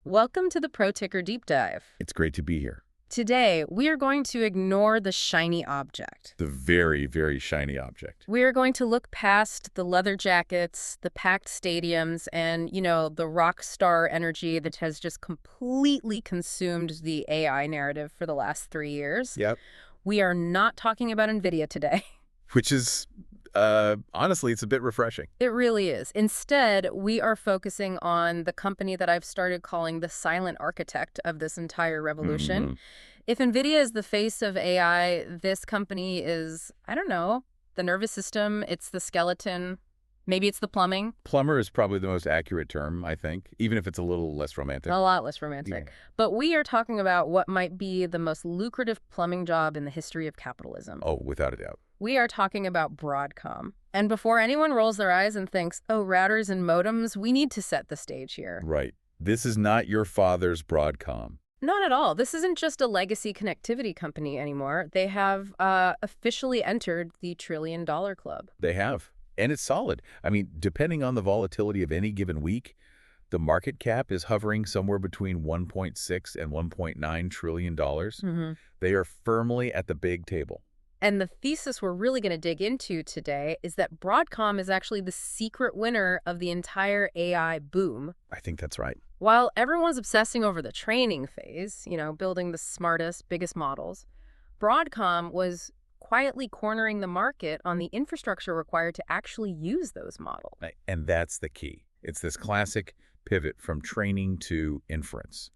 Welcome to the Pro Ticker Deep Dive. It's great to be here. Today, we are going to ignore the shiny object. The very, very shiny object. We are going to look past the leather jackets, the packed stadiums, and, the rock star energy that has just completely consumed the AI narrative for the last 3 years. Yep. We are not talking about NVIDIA today. Which is, honestly, it's a bit refreshing. It really is. Instead, we are focusing on the company that I've started calling the silent architect of this entire revolution. Mm-hmm. If NVIDIA is the face of AI, this company is, I don't know, the nervous system, it's the skeleton, maybe it's the plumbing. Plumber is probably the most accurate term, I think, even if it's a little less romantic. A lot less romantic. Yeah. But we are talking about what might be the most lucrative plumbing job in the history of capitalism. Oh, without a doubt. We are talking about Broadcom. And before anyone rolls their eyes and thinks, oh, routers and modems, we need to set the stage here. Right. This is not your father's Broadcom. Not at all. This isn't just a legacy connectivity company anymore. They have officially entered the $1 trillion club. They have. And it's solid. I mean, depending on the volatility of any given week, the market cap is hovering somewhere between $1.6 and $1.9 trillion. Mm-hmm. They are firmly at the big table. And the thesis we're really going to dig into today is that Broadcom is actually the secret winner of the entire AI boom. I think that's right. While everyone's obsessing over the training phase, building the smartest, biggest models, Broadcom was quietly cornering the market on the infrastructure required to actually use those models. And that's the key. It's this classic pivot from training to inference.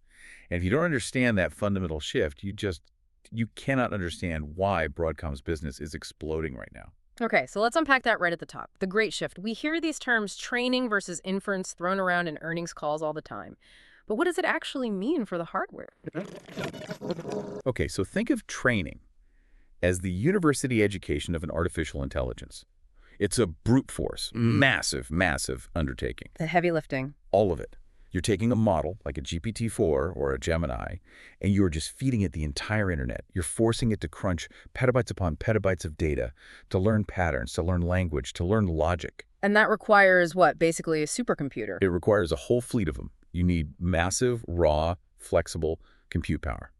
And if you don't understand that fundamental shift, you cannot understand why Broadcom's business is exploding right now. Okay, so let's unpack that right at the top. The great shift. We hear these terms training versus inference thrown around in earnings calls all the time. But what does it actually mean for the hardware? Okay, so think of training as the university education of an artificial intelligence. It's a brute force, massive, massive undertaking. The heavy lifting. All of it. You're taking a model like a GPT-4 or a Gemini, and you're just feeding it the entire internet. You're forcing it to crunch petabytes upon petabytes of data, to learn patterns, to learn language, to learn logic. And that requires what? Basically a supercomputer. It requires a whole fleet of them. You need massive, raw, flexible compute power.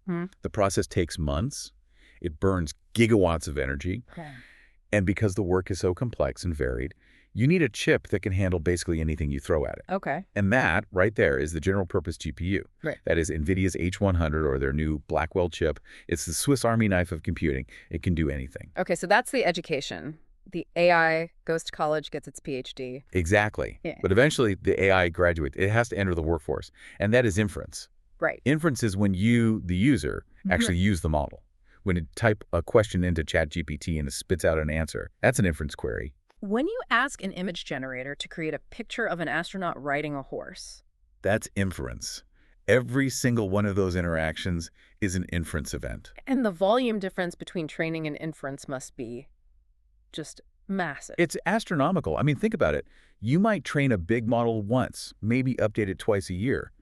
The process takes months. It burns gigawatts of energy. Okay. And because the work is so complex and varied, you need a chip that can handle basically anything you throw at it. Okay. And that, right there, is the general-purpose GPU. Right. That is NVIDIA's H100 or their new Blackwell chip. It's the Swiss Army knife of computing. It can do anything. Okay, so that's the education. The AI goes to college, gets its PhD. Exactly. Yeah. But eventually, the AI graduates. It has to enter the workforce. And that is inference. Right. Inference is when you, the user, actually use the model. When you type a question into ChatGPT and it spits out an answer, that's an inference query. When you ask an image generator to create a picture of an astronaut riding a horse, That's inference. Every single one of those interactions is an inference event. and the volume difference between training and inference must be just massive. It's astronomical. I mean, think about it. You might train a big model once, maybe update it twice a year,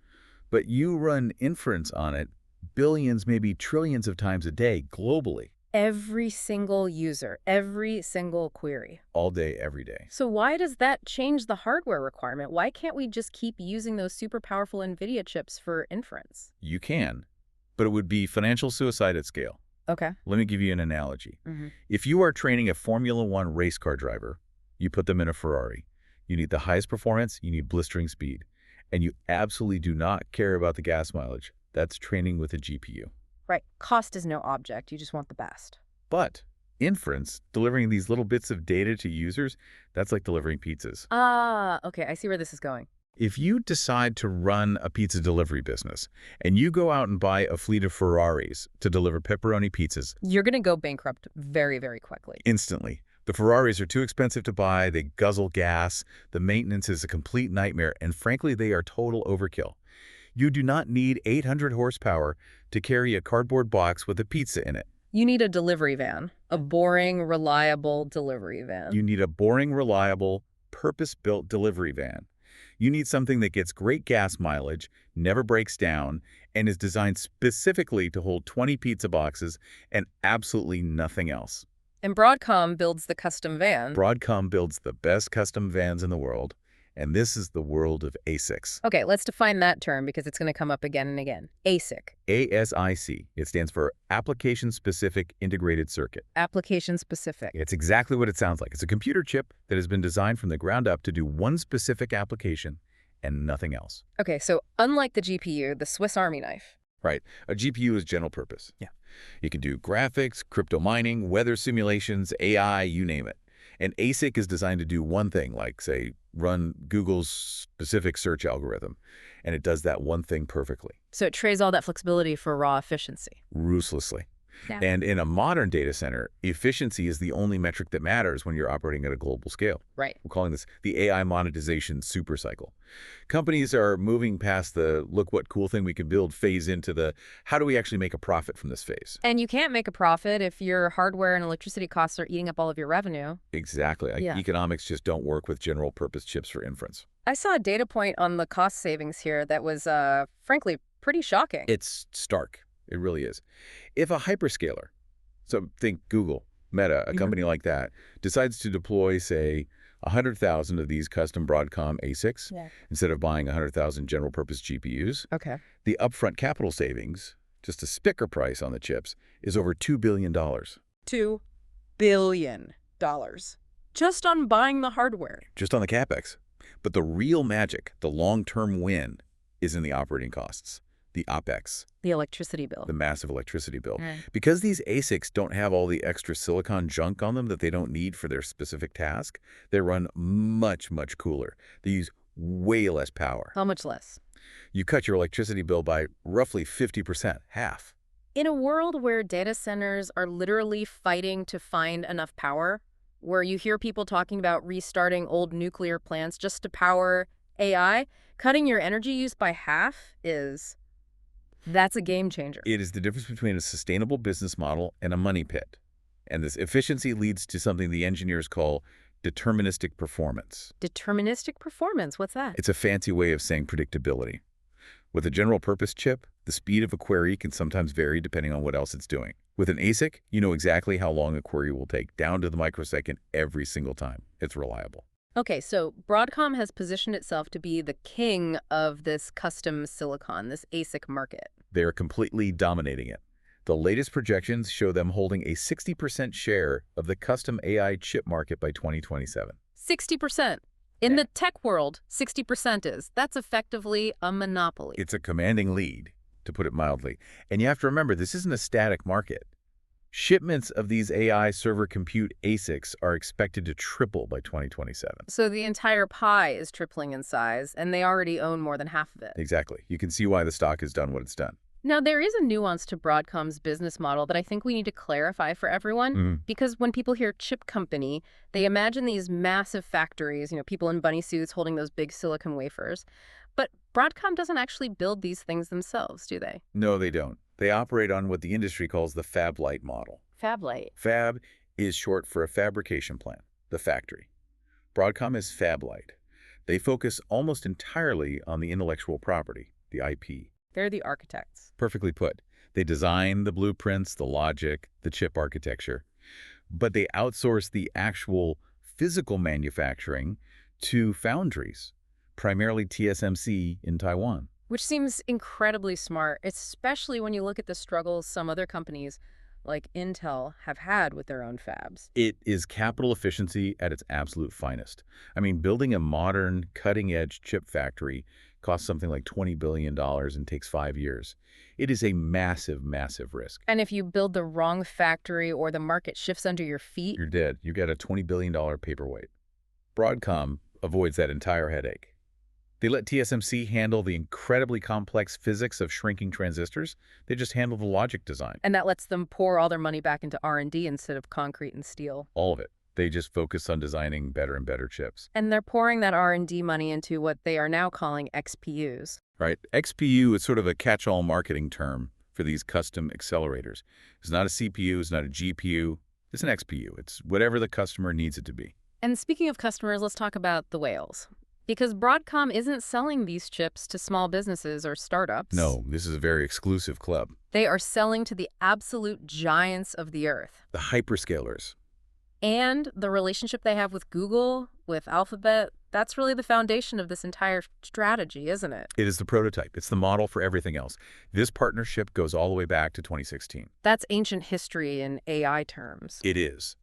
but you run inference on it billions, maybe trillions of times a day globally. Every single user, every single query. All day, every day. So why does that change the hardware requirement? Why can't we just keep using those super powerful NVIDIA chips for inference? You can, but it would be financial suicide at scale. Okay. Let me give you an analogy. If you are training a Formula One race car driver, you put them in a Ferrari. You need the highest performance, you need blistering speed, and you absolutely do not care about the gas mileage. That's training with a GPU. Right. Cost is no object. You just want the best. But inference, delivering these little bits of data to users, that's like delivering pizzas. Okay. I see where this is going. If you decide to run a pizza delivery business and you go out and buy a fleet of Ferraris to deliver pepperoni pizzas, You're going to go bankrupt very, very quickly. instantly. The Ferraris are too expensive to buy, they guzzle gas, the maintenance is a complete nightmare, and frankly, they are total overkill. You do not need 800 horsepower to carry a cardboard box with a pizza in it. You need a delivery van, a boring, reliable delivery van. You need a boring, reliable, purpose-built delivery van. You need something that gets great gas mileage, never breaks down, and is designed specifically to hold 20 pizza boxes and absolutely nothing else. And Broadcom builds the custom van. Broadcom builds the best custom vans in the world, And this is the world of ASICs. Okay, let's define that term because it's going to come up again and again. ASIC. ASIC. It stands for Application-Specific Integrated Circuit. Application specific. It's exactly what it sounds like. It's a computer chip that has been designed from the ground up to do one specific application and nothing else. Okay, so unlike the GPU, the Swiss Army knife. Right. A GPU is general purpose. Yeah. You can do graphics, crypto mining, weather simulations, AI, you name it. An ASIC is designed to do one thing, like, say, run Google's specific search algorithm, and it does that one thing perfectly. So it trades all that flexibility for raw efficiency. Ruthlessly. Yeah. And in a modern data center, efficiency is the only metric that matters when you're operating at a global scale. Right. We're calling this the AI monetization supercycle. Companies are moving past the look what cool thing we can build phase into the how do we actually make a profit from this phase. And you can't make a profit if your hardware and electricity costs are eating up all of your revenue. Exactly. Yeah. Economics just don't work with general purpose chips for inference. I saw a data point on the cost savings here that was, frankly, pretty shocking. It's stark. It really is. If a hyperscaler, so think Google, Meta, a company like that, decides to deploy, say, 100,000 of these custom Broadcom ASICs instead of buying 100,000 general-purpose GPUs, Okay. the upfront capital savings, just a sticker price on the chips, is over $2 billion. $2 billion. Just on buying the hardware. Just on the CapEx. But the real magic, the long-term win, is in the operating costs, the OpEx. The electricity bill. The massive electricity bill. Because these ASICs don't have all the extra silicon junk on them that they don't need for their specific task, they run much, much cooler. They use way less power. How much less? You cut your electricity bill by roughly 50%, half. In a world where data centers are literally fighting to find enough power, where you hear people talking about restarting old nuclear plants just to power AI, cutting your energy use by half that's a game changer. It is the difference between a sustainable business model and a money pit. And this efficiency leads to something the engineers call deterministic performance. Deterministic performance, what's that? It's a fancy way of saying predictability. With a general-purpose chip, the speed of a query can sometimes vary depending on what else it's doing. With an ASIC, you know exactly how long a query will take, down to the microsecond every single time. It's reliable. Okay, so Broadcom has positioned itself to be the king of this custom silicon, this ASIC market. They are completely dominating it. The latest projections show them holding a 60% share of the custom AI chip market by 2027. 60%. In the tech world, 60% is. That's effectively a monopoly. It's a commanding lead, to put it mildly. And you have to remember, this isn't a static market. Shipments of these AI server compute ASICs are expected to triple by 2027. So the entire pie is tripling in size, and they already own more than half of it. Exactly. You can see why the stock has done what it's done. Now, there is a nuance to Broadcom's business model that I think we need to clarify for everyone, because when people hear chip company, they imagine these massive factories, people in bunny suits holding those big silicon wafers. But Broadcom doesn't actually build these things themselves, do they? No, they don't. They operate on what the industry calls the fab-lite model. Fab-lite. Fab is short for a fabrication plant, the factory. Broadcom is fab-lite. They focus almost entirely on the intellectual property, the IP. They're the architects. Perfectly put. They design the blueprints, the logic, the chip architecture, but they outsource the actual physical manufacturing to foundries, primarily TSMC in Taiwan. Which seems incredibly smart, especially when you look at the struggles some other companies like Intel have had with their own fabs. It is capital efficiency at its absolute finest. I mean, building a modern, cutting-edge chip factory costs something like $20 billion and takes 5 years. It is a massive, massive risk. And if you build the wrong factory or the market shifts under your feet, you're dead. You get a $20 billion paperweight. Broadcom avoids that entire headache. They let TSMC handle the incredibly complex physics of shrinking transistors. They just handle the logic design. And that lets them pour all their money back into R&D instead of concrete and steel. All of it. They just focus on designing better and better chips. And they're pouring that R&D money into what they are now calling XPUs. Right. XPU is sort of a catch-all marketing term for these custom accelerators. It's not a CPU, it's not a GPU, it's an XPU. It's whatever the customer needs it to be. And speaking of customers, let's talk about the whales. Because Broadcom isn't selling these chips to small businesses or startups. No, this is a very exclusive club. They are selling to the absolute giants of the earth. The hyperscalers. And the relationship they have with Google, with Alphabet, That's really the foundation of this entire strategy, isn't it? It is the prototype. It's the model for everything else. This partnership goes all the way back to 2016. That's ancient history in AI terms. It is.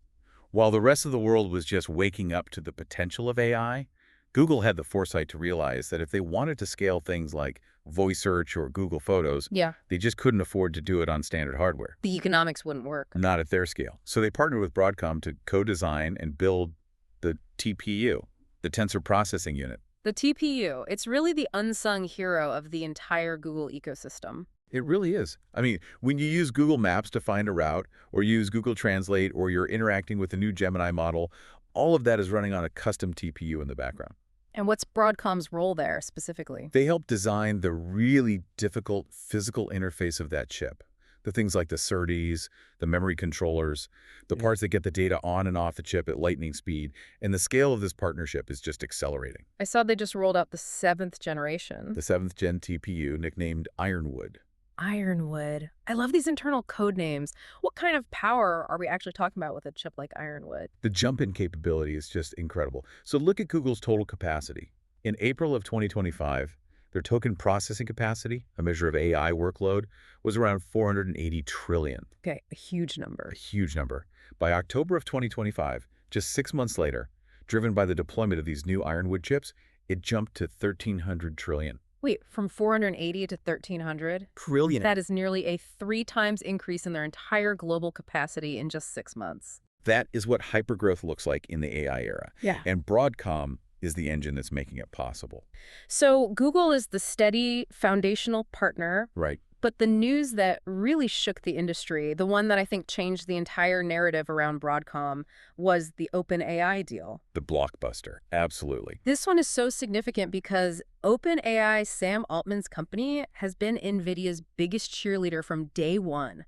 While the rest of the world was just waking up to the potential of AI, Google had the foresight to realize that if they wanted to scale things like voice search or Google Photos, Yeah. they just couldn't afford to do it on standard hardware. The economics wouldn't work. Not at their scale. So they partnered with Broadcom to co-design and build the TPU, the Tensor Processing Unit. The TPU, it's really the unsung hero of the entire Google ecosystem. It really is. I mean, when you use Google Maps to find a route, or use Google Translate, or you're interacting with the new Gemini model, all of that is running on a custom TPU in the background. And what's Broadcom's role there specifically? They help design the really difficult physical interface of that chip. The things like the SerDes, the memory controllers, the parts that get the data on and off the chip at lightning speed. And the scale of this partnership is just accelerating. I saw they just rolled out the 7th generation. The 7th gen TPU, nicknamed Ironwood. Ironwood. I love these internal code names. What kind of power are we actually talking about with a chip like Ironwood? The jump-in capability is just incredible. So look at Google's total capacity. In April of 2025, their token processing capacity, a measure of AI workload, was around 480 trillion. Okay, a huge number. A huge number. By October of 2025, just 6 months later, driven by the deployment of these new Ironwood chips, it jumped to 1,300 trillion. Wait, from 480 to 1,300? Trillion. That is nearly a 3 times increase in their entire global capacity in just 6 months. That is what hypergrowth looks like in the AI era. Yeah. And Broadcom is the engine that's making it possible. So Google is the steady foundational partner. Right. But the news that really shook the industry, the one that I think changed the entire narrative around Broadcom, was the OpenAI deal. The blockbuster. Absolutely. This one is so significant because OpenAI, Sam Altman's company, has been NVIDIA's biggest cheerleader from day one.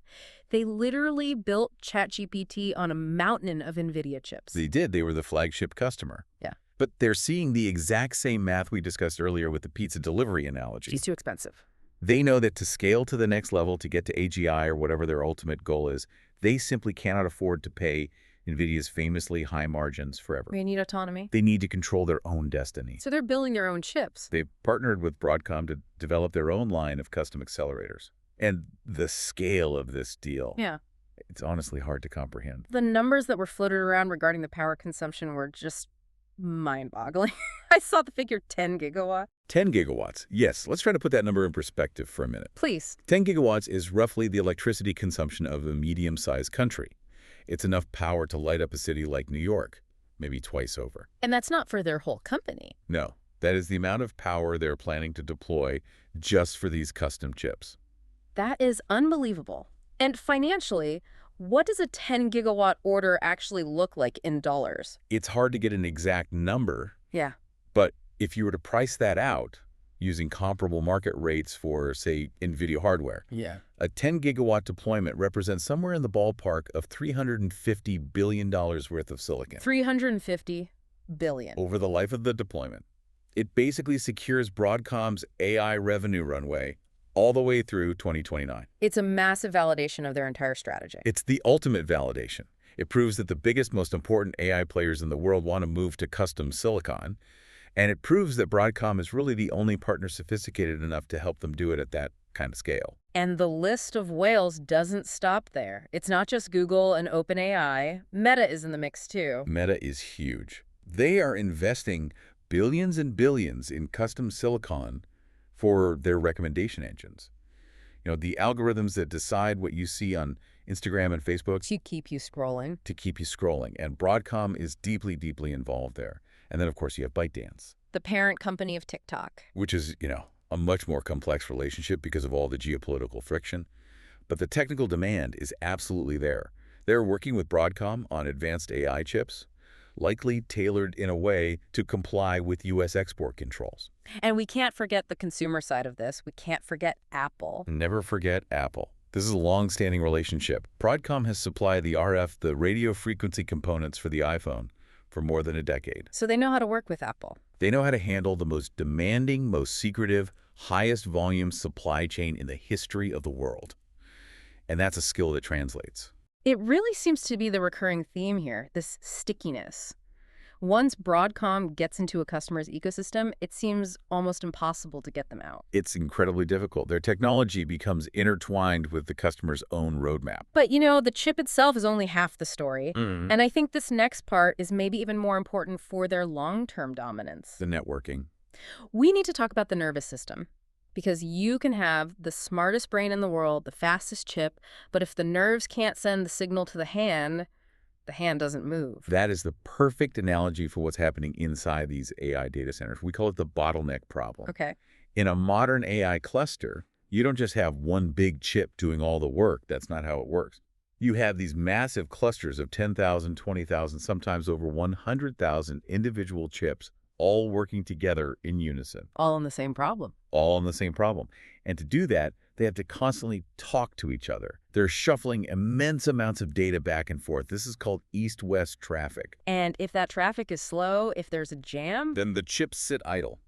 They literally built ChatGPT on a mountain of NVIDIA chips. They did. They were the flagship customer. Yeah. But they're seeing the exact same math we discussed earlier with the pizza delivery analogy. She's too expensive. They know that to scale to the next level, to get to AGI or whatever their ultimate goal is, they simply cannot afford to pay NVIDIA's famously high margins forever. They need autonomy. They need to control their own destiny. So they're building their own chips. They've partnered with Broadcom to develop their own line of custom accelerators. And the scale of this deal, Yeah. it's honestly hard to comprehend. The numbers that were floated around regarding the power consumption were just mind-boggling. I saw the figure 10 gigawatt. 10 gigawatts. Yes, let's try to put that number in perspective for a minute. Please. 10 gigawatts is roughly the electricity consumption of a medium-sized country. It's enough power to light up a city like New York, maybe twice over. And that's not for their whole company. No, that is the amount of power they're planning to deploy just for these custom chips. That is unbelievable. And financially, what does a 10 gigawatt order actually look like in dollars? It's hard to get an exact number, Yeah. but if you were to price that out using comparable market rates for, say, NVIDIA hardware, a 10 gigawatt deployment represents somewhere in the ballpark of $350 billion worth of silicon. 350 billion. Over the life of the deployment. It basically secures Broadcom's AI revenue runway all the way through 2029. It's a massive validation of their entire strategy. It's the ultimate validation. It proves that the biggest, most important AI players in the world want to move to custom silicon, and it proves that Broadcom is really the only partner sophisticated enough to help them do it at that kind of scale. And the list of whales doesn't stop there. It's not just Google and OpenAI. Meta is in the mix too. Meta is huge. They are investing billions and billions in custom silicon for their recommendation engines. You know, the algorithms that decide what you see on Instagram and Facebook To keep you scrolling. to keep you scrolling. And Broadcom is deeply, deeply involved there. And then, of course, you have ByteDance, The parent company of TikTok. which is, a much more complex relationship because of all the geopolitical friction. But the technical demand is absolutely there. They're working with Broadcom on advanced AI chips, likely tailored in a way to comply with U.S. export controls. And we can't forget the consumer side of this. We can't forget Apple. Never forget Apple. This is a long-standing relationship. Broadcom has supplied the RF, the radio frequency components for the iPhone, for more than a decade. So they know how to work with Apple. They know how to handle the most demanding, most secretive, highest volume supply chain in the history of the world. And that's a skill that translates. It really seems to be the recurring theme here, this stickiness. Once Broadcom gets into a customer's ecosystem, it seems almost impossible to get them out. It's incredibly difficult. Their technology becomes intertwined with the customer's own roadmap. But, the chip itself is only half the story. And I think this next part is maybe even more important for their long-term dominance. The networking. We need to talk about the nervous system. Because you can have the smartest brain in the world, the fastest chip, but if the nerves can't send the signal to the hand doesn't move. That is the perfect analogy for what's happening inside these AI data centers. We call it the bottleneck problem. Okay. In a modern AI cluster, you don't just have one big chip doing all the work. That's not how it works. You have these massive clusters of 10,000, 20,000, sometimes over 100,000 individual chips all working together in unison. All on the same problem. All on the same problem. And to do that, they have to constantly talk to each other. They're shuffling immense amounts of data back and forth. This is called east-west traffic. And if that traffic is slow, if there's a jam, Then the chips sit idle.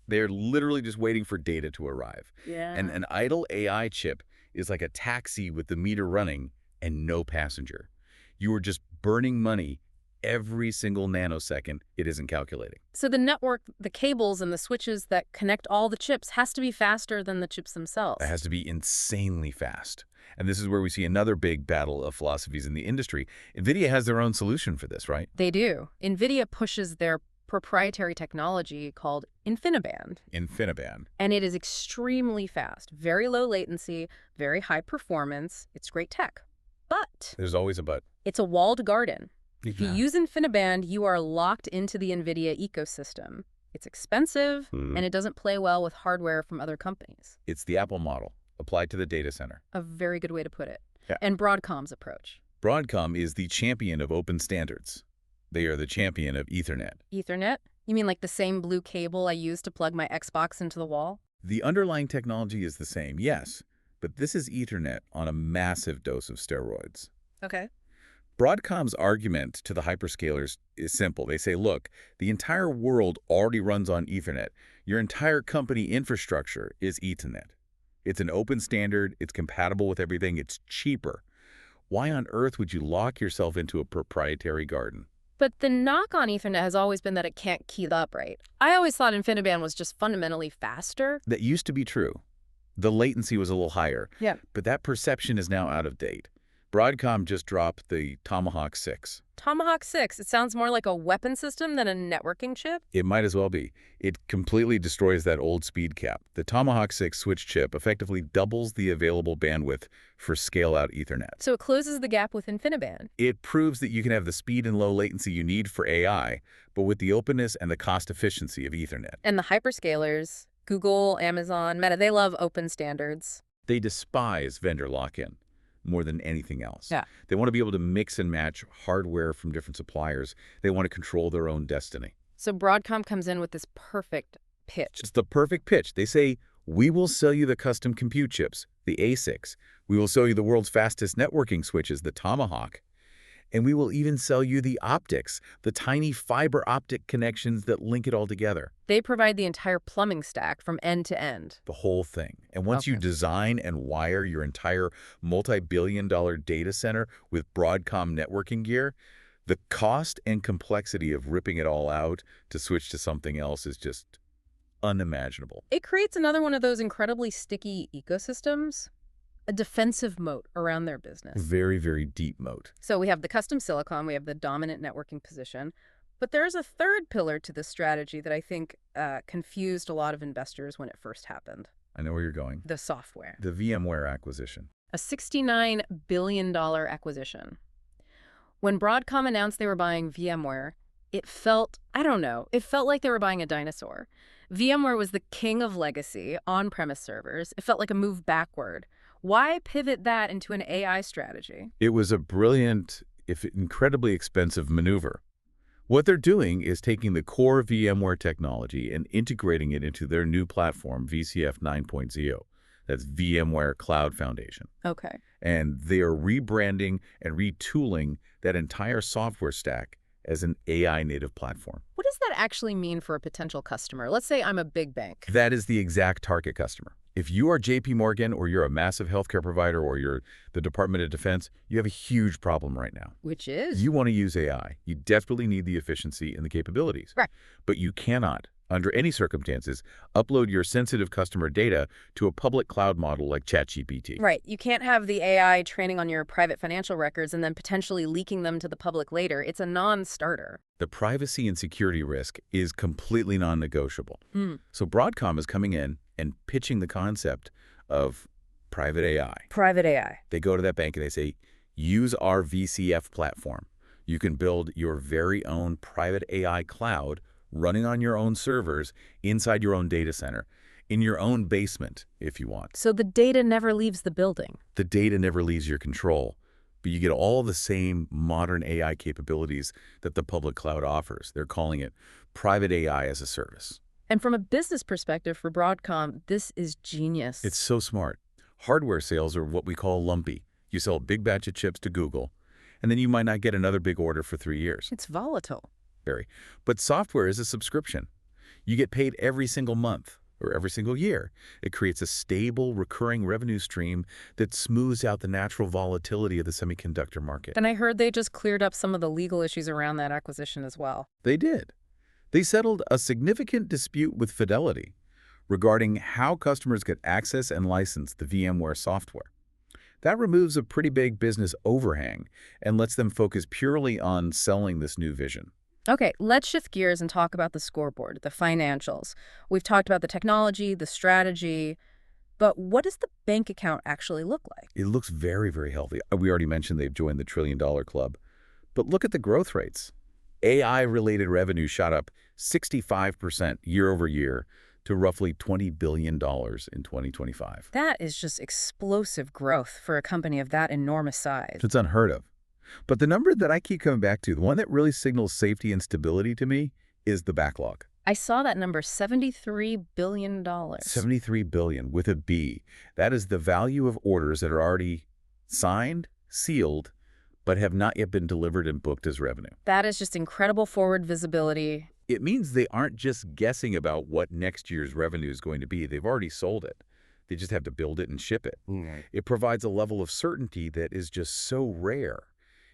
They're literally just waiting for data to arrive. yeah. And an idle AI chip is like a taxi with the meter running and no passenger. You are just burning money every single nanosecond it isn't calculating. So the network, the cables and the switches that connect all the chips has to be faster than the chips themselves. It has to be insanely fast. And this is where we see another big battle of philosophies in the industry. NVIDIA has their own solution for this, right? They do. NVIDIA pushes their proprietary technology called InfiniBand. InfiniBand. And it is extremely fast, very low latency, very high performance. It's great tech. But There's always a but. it's a walled garden. If you use InfiniBand, you are locked into the NVIDIA ecosystem. It's expensive, and it doesn't play well with hardware from other companies. It's the Apple model applied to the data center. A very good way to put it. Yeah. And Broadcom's approach. Broadcom is the champion of open standards. They are the champion of Ethernet. Ethernet? You mean like the same blue cable I use to plug my Xbox into the wall? The underlying technology is the same, yes, but this is Ethernet on a massive dose of steroids. Okay. Broadcom's argument to the hyperscalers is simple. They say, look, the entire world already runs on Ethernet. Your entire company infrastructure is Ethernet. It's an open standard. It's compatible with everything. It's cheaper. Why on earth would you lock yourself into a proprietary garden? But the knock on Ethernet has always been that it can't keep up, right? I always thought InfiniBand was just fundamentally faster. That used to be true. The latency was a little higher. Yeah. But that perception is now out of date. Broadcom just dropped the Tomahawk 6. Tomahawk 6, it sounds more like a weapon system than a networking chip. It might as well be. It completely destroys that old speed cap. The Tomahawk 6 switch chip effectively doubles the available bandwidth for scale-out Ethernet. So it closes the gap with InfiniBand. It proves that you can have the speed and low latency you need for AI, but with the openness and the cost efficiency of Ethernet. And the hyperscalers, Google, Amazon, Meta, they love open standards. They despise vendor lock-in more than anything else. Yeah. They want to be able to mix and match hardware from different suppliers. They want to control their own destiny. So Broadcom comes in with this perfect pitch. It's the perfect pitch. They say, we will sell you the custom compute chips, the ASICs. We will sell you the world's fastest networking switches, the Tomahawk. And we will even sell you the optics, the tiny fiber optic connections that link it all together. They provide the entire plumbing stack from end to end. The whole thing. And once you Okay. design and wire your entire multi-billion-dollar data center with Broadcom networking gear, the cost and complexity of ripping it all out to switch to something else is just unimaginable. It creates another one of those incredibly sticky ecosystems, a defensive moat around their business. Very, very deep moat. So we have the custom silicon, we have the dominant networking position, but there's a third pillar to this strategy that I think confused a lot of investors when it first happened, I know where you're going. the software. The VMware acquisition. A $69 billion acquisition. When Broadcom announced they were buying VMware, it felt, I don't know, it felt like they were buying a dinosaur. VMware was the king of legacy, on-premise servers. It felt like a move backward. Why pivot that into an AI strategy? It was a brilliant, if incredibly expensive maneuver. What they're doing is taking the core VMware technology and integrating it into their new platform, VCF 9.0. That's VMware Cloud Foundation. Okay. And they are rebranding and retooling that entire software stack as an AI-native platform. What does that actually mean for a potential customer? Let's say I'm a big bank. That is the exact target customer. If you are JP Morgan or you're a massive healthcare provider or you're the Department of Defense, you have a huge problem right now. Which is? You want to use AI. You desperately need the efficiency and the capabilities. Right. But you cannot, under any circumstances, upload your sensitive customer data to a public cloud model like ChatGPT. Right. You can't have the AI training on your private financial records and then potentially leaking them to the public later. It's a non-starter. The privacy and security risk is completely non-negotiable. So Broadcom is coming in and pitching the concept of private AI. Private AI. They go to that bank and they say, use our VCF platform. You can build your very own private AI cloud running on your own servers inside your own data center, in your own basement, if you want. So the data never leaves the building. The data never leaves your control, but you get all the same modern AI capabilities that the public cloud offers. They're calling it private AI as a service. And from a business perspective for Broadcom, this is genius. It's so smart. Hardware sales are what we call lumpy. You sell a big batch of chips to Google, and then you might not get another big order for 3 years. It's volatile. Very. But software is a subscription. You get paid every single month or every single year. It creates a stable, recurring revenue stream that smooths out the natural volatility of the semiconductor market. And I heard they just cleared up some of the legal issues around that acquisition as well. They did. They settled a significant dispute with Fidelity regarding how customers get access and license the VMware software. That removes a pretty big business overhang and lets them focus purely on selling this new vision. Okay, let's shift gears and talk about the scoreboard, the financials. We've talked about the technology, the strategy, but what does the bank account actually look like? It looks very, very healthy. We already mentioned they've joined the $1 trillion club. But look at the growth rates. AI-related revenue shot up 65% year over year to roughly $20 billion in 2025. That is just explosive growth for a company of that enormous size. It's unheard of. But the number that I keep coming back to, the one that really signals safety and stability to me, is the backlog. I saw that number, $73 billion. $73 billion with a B. That is the value of orders that are already signed, sealed, but have not yet been delivered and booked as revenue. That is just incredible forward visibility. It means they aren't just guessing about what next year's revenue is going to be. They've already sold it. They just have to build it and ship it. It provides a level of certainty that is just so rare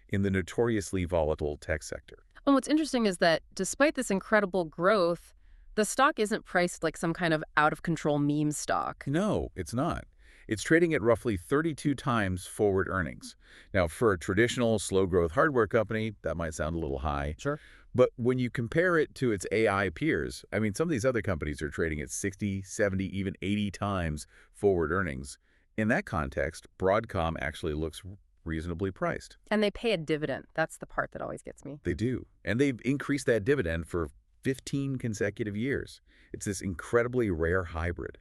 in the notoriously volatile tech sector. And what's interesting is that despite this incredible growth, the stock isn't priced like some kind of out-of-control meme stock. No, it's not. It's trading at roughly 32 times forward earnings. Now, for a traditional slow-growth hardware company, that might sound a little high. Sure. But when you compare it to its AI peers, I mean, some of these other companies are trading at 60, 70, even 80 times forward earnings. In that context, Broadcom actually looks reasonably priced. And they pay a dividend. That's the part that always gets me. They do. And they've increased that dividend for 15 consecutive years. It's this incredibly rare hybrid.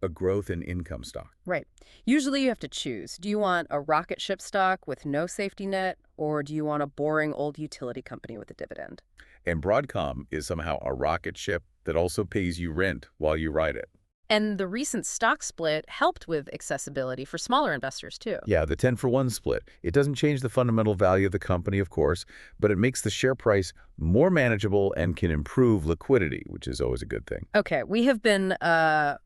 A growth and income stock. Right. Usually you have to choose. Do you want a rocket ship stock with no safety net, or do you want a boring old utility company with a dividend? And Broadcom is somehow a rocket ship that also pays you rent while you ride it. And the recent stock split helped with accessibility for smaller investors, too. Yeah, the 10-for-1 split. It doesn't change the fundamental value of the company, of course, but it makes the share price more manageable and can improve liquidity, which is always a good thing. Okay, we have been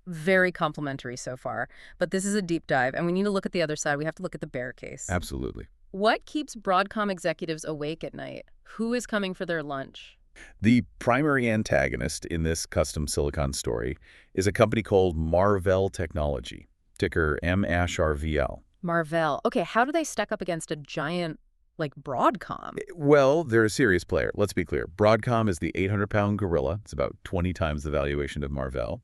very complimentary so far, but this is a deep dive, and we need to look at the other side. We have to look at the bear case. Absolutely. What keeps Broadcom executives awake at night? Who is coming for their lunch? The primary antagonist in this custom silicon story is a company called Marvell Technology, ticker MASHRVL. Marvell. Okay, how do they stack up against a giant like Broadcom? Well, they're a serious player. Let's be clear. Broadcom is the 800-pound gorilla. It's about 20 times the valuation of Marvell.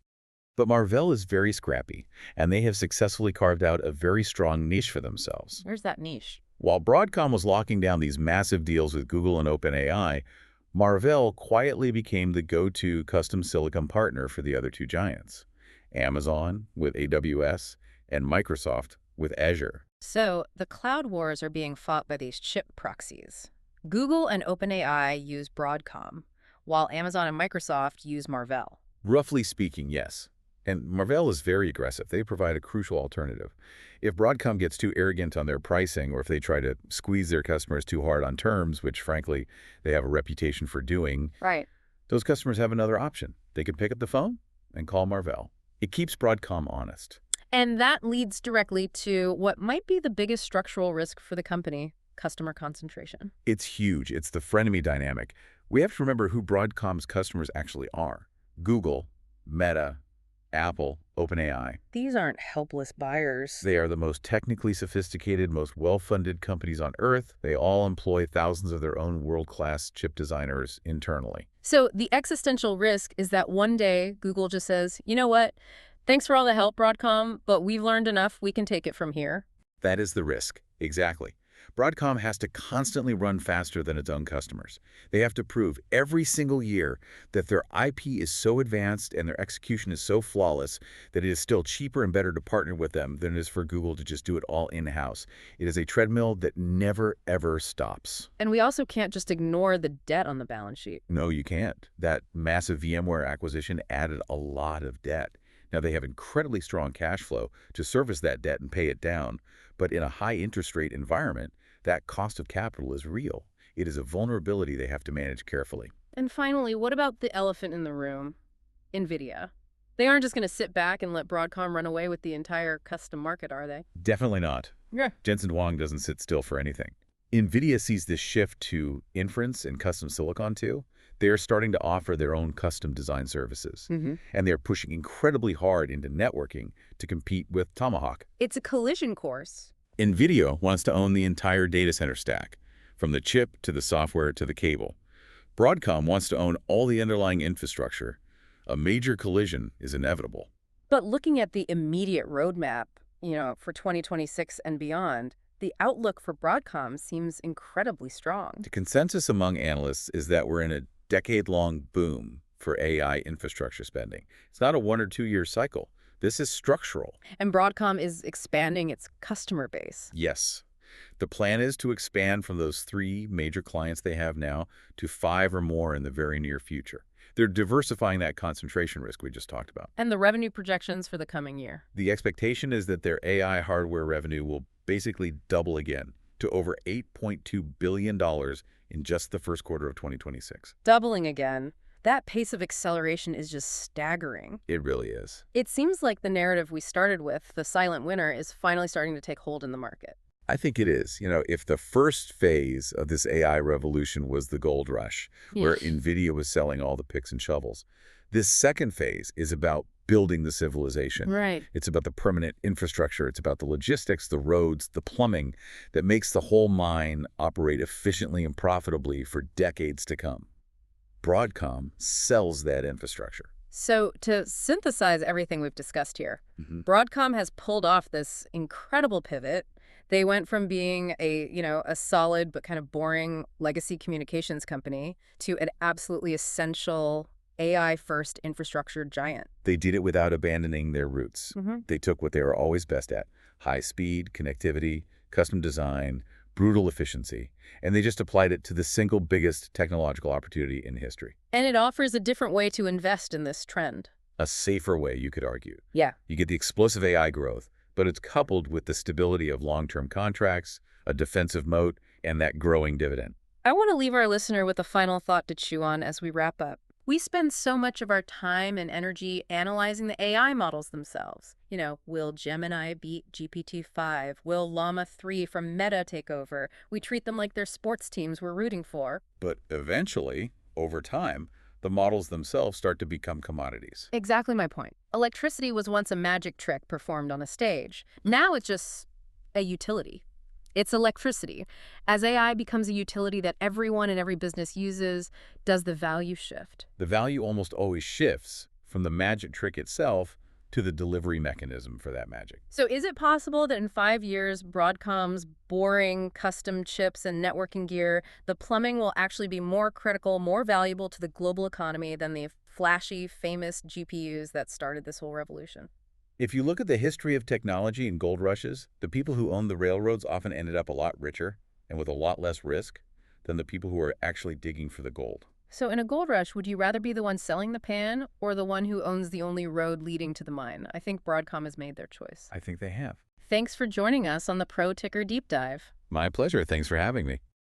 But Marvell is very scrappy, and they have successfully carved out a very strong niche for themselves. Where's that niche? While Broadcom was locking down these massive deals with Google and OpenAI, Marvell quietly became the go-to custom silicon partner for the other two giants, Amazon with AWS and Microsoft with Azure. So the cloud wars are being fought by these chip proxies. Google and OpenAI use Broadcom, while Amazon and Microsoft use Marvell. Roughly speaking, yes. And Marvell is very aggressive. They provide a crucial alternative. If Broadcom gets too arrogant on their pricing, or if they try to squeeze their customers too hard on terms, which frankly they have a reputation for doing, Right. those customers have another option. They can pick up the phone and call Marvell. It keeps Broadcom honest. And that leads directly to what might be the biggest structural risk for the company, customer concentration. It's huge. It's the frenemy dynamic. We have to remember who Broadcom's customers actually are. Google, Meta, Apple, OpenAI. These aren't helpless buyers. They are the most technically sophisticated, most well-funded companies on Earth. They all employ thousands of their own world-class chip designers internally. So the existential risk is that one day Google just says, you know what? Thanks for all the help, Broadcom, but we've learned enough. We can take it from here. That is the risk. Exactly. Broadcom has to constantly run faster than its own customers. They have to prove every single year that their IP is so advanced and their execution is so flawless that it is still cheaper and better to partner with them than it is for Google to just do it all in-house. It is a treadmill that never, ever stops. And we also can't just ignore the debt on the balance sheet. No, you can't. That massive VMware acquisition added a lot of debt. Now, they have incredibly strong cash flow to service that debt and pay it down, but in a high interest rate environment, that cost of capital is real. It is a vulnerability they have to manage carefully. And finally, what about the elephant in the room? NVIDIA. They aren't just going to sit back and let Broadcom run away with the entire custom market, are they? Definitely not. Yeah. Jensen Huang doesn't sit still for anything. NVIDIA sees this shift to inference and custom silicon too. They are starting to offer their own custom design services. And they're pushing incredibly hard into networking to compete with Tomahawk. It's a collision course. NVIDIA wants to own the entire data center stack, from the chip to the software to the cable. Broadcom wants to own all the underlying infrastructure. A major collision is inevitable. But looking at the immediate roadmap, for 2026 and beyond, the outlook for Broadcom seems incredibly strong. The consensus among analysts is that we're in a decade-long boom for AI infrastructure spending. It's not a 1 or 2 year cycle. This is structural. And Broadcom is expanding its customer base. Yes. The plan is to expand from those 3 major clients they have now to 5 or more in the very near future. They're diversifying that concentration risk we just talked about. And the revenue projections for the coming year. The expectation is that their AI hardware revenue will basically double again to over $8.2 billion in just the first quarter of 2026. Doubling again. That pace of acceleration is just staggering. It really is. It seems like the narrative we started with, the silent winner, is finally starting to take hold in the market. I think it is. If the first phase of this AI revolution was the gold rush, where NVIDIA was selling all the picks and shovels, this second phase is about building the civilization. Right. It's about the permanent infrastructure. It's about the logistics, the roads, the plumbing that makes the whole mine operate efficiently and profitably for decades to come. Broadcom sells that infrastructure. So to synthesize everything we've discussed here, Broadcom has pulled off this incredible pivot. They went from being a solid but kind of boring legacy communications company to an absolutely essential AI-first infrastructure giant. They did it without abandoning their roots. They took what they were always best at: high speed, connectivity, custom design, brutal efficiency, and they just applied it to the single biggest technological opportunity in history. And it offers a different way to invest in this trend. A safer way, you could argue. Yeah. You get the explosive AI growth, but it's coupled with the stability of long-term contracts, a defensive moat, and that growing dividend. I want to leave our listener with a final thought to chew on as we wrap up. We spend so much of our time and energy analyzing the AI models themselves. Will Gemini beat GPT-5? Will Llama 3 from Meta take over? We treat them like they're sports teams we're rooting for. But eventually, over time, the models themselves start to become commodities. Exactly my point. Electricity was once a magic trick performed on a stage. Now it's just a utility. It's electricity. As AI becomes a utility that everyone in every business uses, does the value shift? The value almost always shifts from the magic trick itself to the delivery mechanism for that magic. So is it possible that in 5 years, Broadcom's boring custom chips and networking gear, the plumbing will actually be more critical, more valuable to the global economy than the flashy, famous GPUs that started this whole revolution? If you look at the history of technology and gold rushes, the people who owned the railroads often ended up a lot richer and with a lot less risk than the people who are actually digging for the gold. So in a gold rush, would you rather be the one selling the pan or the one who owns the only road leading to the mine? I think Broadcom has made their choice. I think they have. Thanks for joining us on the Pro Ticker Deep Dive. My pleasure. Thanks for having me.